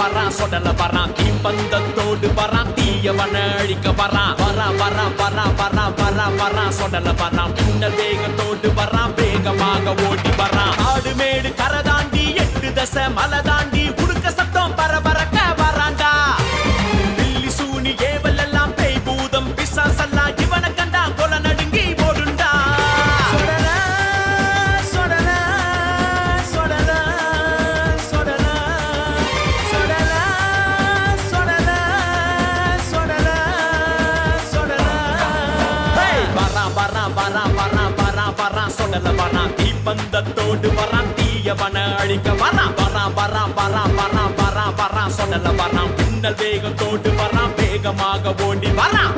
வரான் சொடல வரான் தீப்பந்தத்தோடு வரான் தீயவன அழிக்க வரான் வரான் சொடல வரான் பின்ன வேகத்தோடு வரான் வேகமாக ஓடி வரான் ஆடு மேடு கரை தாண்டி 8 தசை மலை தாண்டி உடுக்க சத்தம் பரபரக்க வரான்டா பில்லி சூனி ஏவல் எல்லாம் பேய் பூதம் பிசாசெல்லாம் இவனை கண்டா கொலை நடுங்கி ஓடுண்டா வரான் சொடல வரான் தீப்பந்தத்தோடு வரான் தீயவன அழிக்க வரான் சொடல வரான் பின்னல் வேகத்தோடு வரான் வேகமாக ஓடி வரான்